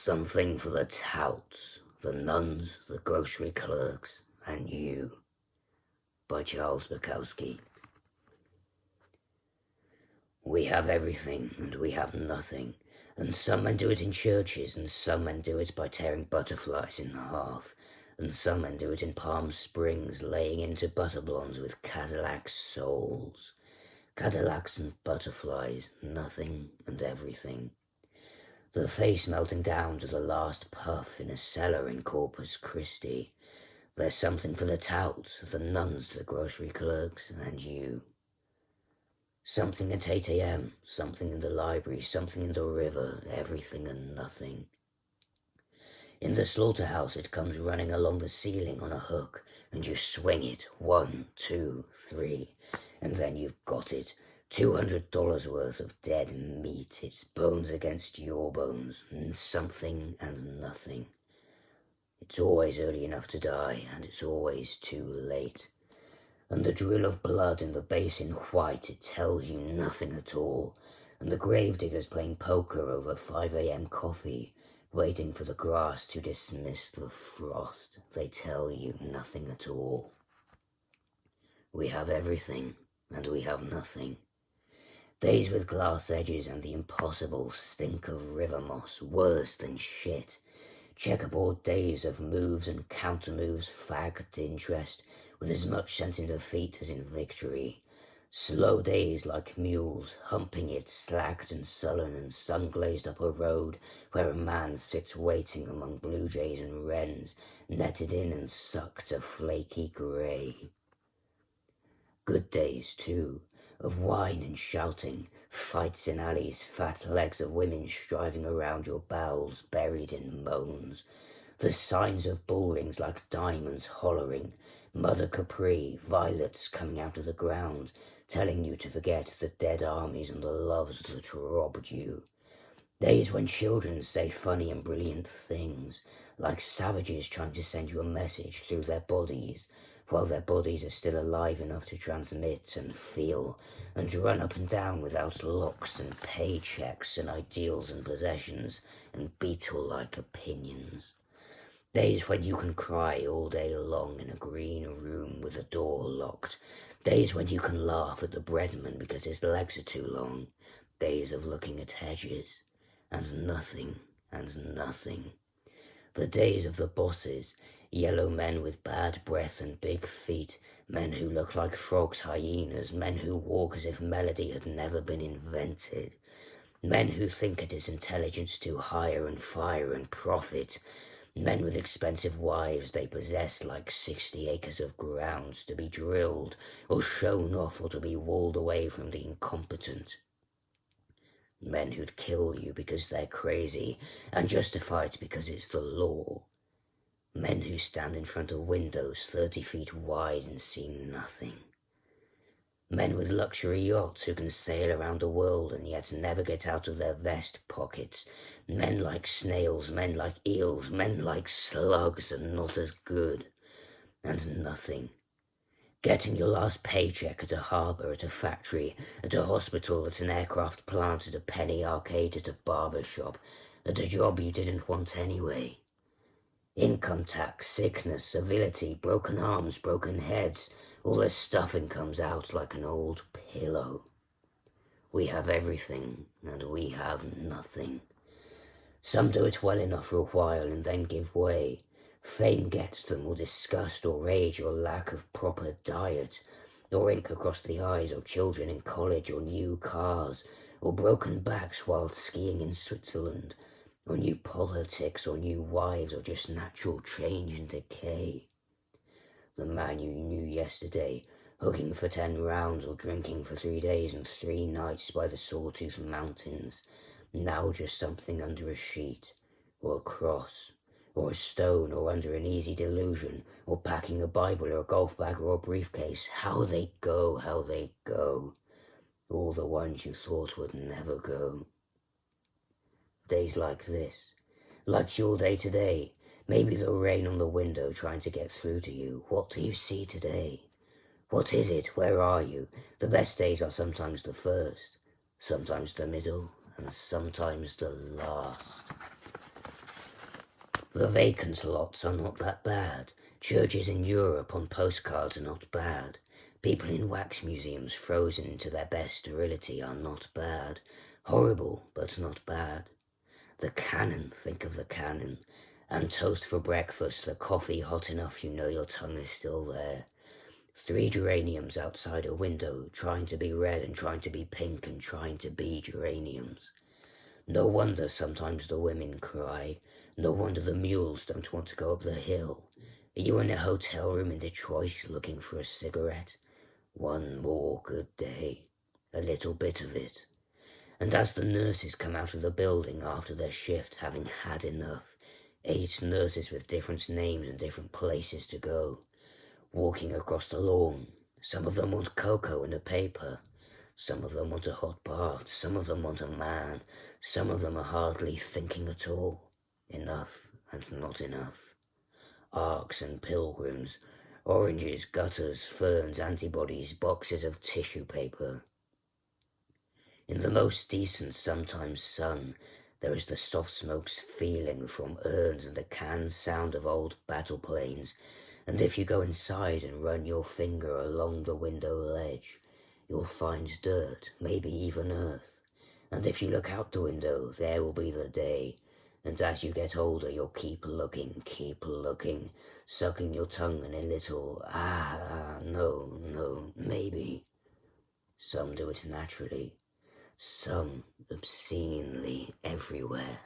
Something for the Touts, the Nuns, the grocery clerks, and you, by Charles Bukowski. We have everything, and we have nothing, and some men do it in churches, and some men do it by tearing butterflies in half, and some men do it in Palm Springs, laying into butter blondes with Cadillac souls. Cadillacs and butterflies, nothing and everything. The face melting down to the last puff in a cellar in Corpus Christi. There's something for the touts, the nuns, the grocery clerks, and you. Something at 8 a.m., something in the library, something in the river, everything and nothing. In the slaughterhouse it comes running along the ceiling on a hook, and you swing it, 1, 2, 3, and then you've got it. $200 worth of dead meat, its bones against your bones, and something and nothing. It's always early enough to die, and it's always too late. And the drill of blood in the basin white, it tells you nothing at all, and the gravediggers playing poker over 5 a.m. coffee, waiting for the grass to dismiss the frost, they tell you nothing at all. We have everything, and we have nothing. Days with glass edges and the impossible stink of river moss, worse than shit. Checkerboard days of moves and counter-moves, fagged interest, with as much sense in defeat as in victory. Slow days like mules, humping it, slacked and sullen and sun-glazed up a road where a man sits waiting among blue jays and wrens, netted in and sucked a flaky grey. Good days, too, of wine and shouting, fights in alleys, fat legs of women striving around your bowels buried in moans, the signs of bull rings like diamonds hollering, Mother Capri, violets coming out of the ground, telling you to forget the dead armies and the loves that robbed you. Days when children say funny and brilliant things, like savages trying to send you a message through their bodies, while their bodies are still alive enough to transmit and feel, and run up and down without locks and paychecks and ideals and possessions and beetle-like opinions. Days when you can cry all day long in a green room with a door locked. Days when you can laugh at the breadman because his legs are too long. Days of looking at hedges, and nothing and nothing. The days of the bosses, yellow men with bad breath and big feet, men who look like frogs, hyenas, men who walk as if melody had never been invented, men who think it is intelligent to hire and fire and profit, men with expensive wives they possess like 60 acres of ground to be drilled or shown off or to be walled away from the incompetent. Men who'd kill you because they're crazy and justify it because it's the law. Men who stand in front of windows 30 feet wide and see nothing. Men with luxury yachts who can sail around the world and yet never get out of their vest pockets. Men like snails, men like eels, men like slugs and not as good. And nothing. Getting your last paycheck at a harbour, at a factory, at a hospital, at an aircraft plant, at a penny arcade, at a barber shop, at a job you didn't want anyway. Income tax, sickness, civility, broken arms, broken heads, all the stuffing comes out like an old pillow. We have everything, and we have nothing. Some do it well enough for a while and then give way. Fame gets them, or disgust, or rage, or lack of proper diet, or ink across the eyes, or children in college, or new cars, or broken backs while skiing in Switzerland, or new politics, or new wives, or just natural change and decay. The man you knew yesterday, hooking for 10 rounds or drinking for 3 days and 3 nights by the Sawtooth Mountains, now just something under a sheet, or a cross, or a stone, or under an easy delusion, or packing a Bible or a golf bag or a briefcase. How they go, how they go. All the ones you thought would never go. Days like this, like your day today, maybe the rain on the window trying to get through to you. What do you see today? What is it? Where are you? The best days are sometimes the first, sometimes the middle, and sometimes the last. The vacant lots are not that bad. Churches in Europe on postcards are not bad. People in wax museums frozen into their best sterility are not bad. Horrible, but not bad. The cannon, think of the cannon. And toast for breakfast, the coffee hot enough you know your tongue is still there. 3 geraniums outside a window, trying to be red and trying to be pink and trying to be geraniums. No wonder sometimes the women cry. No wonder the mules don't want to go up the hill. Are you in a hotel room in Detroit looking for a cigarette? One more good day. A little bit of it. And as the nurses come out of the building after their shift, having had enough, 8 nurses with different names and different places to go, walking across the lawn. Some of them want cocoa and a paper. Some of them want a hot bath. Some of them want a man. Some of them are hardly thinking at all. Enough and not enough. Arcs and pilgrims. Oranges, gutters, ferns, antibodies, boxes of tissue paper. In the most decent sometimes sun, there is the soft smoke's feeling from urns and the canned sound of old battle planes, and if you go inside and run your finger along the window ledge, you'll find dirt, maybe even earth. And if you look out the window, there will be the day. And as you get older, you'll keep looking, sucking your tongue in a little, no, maybe. Some do it naturally, some obscenely everywhere.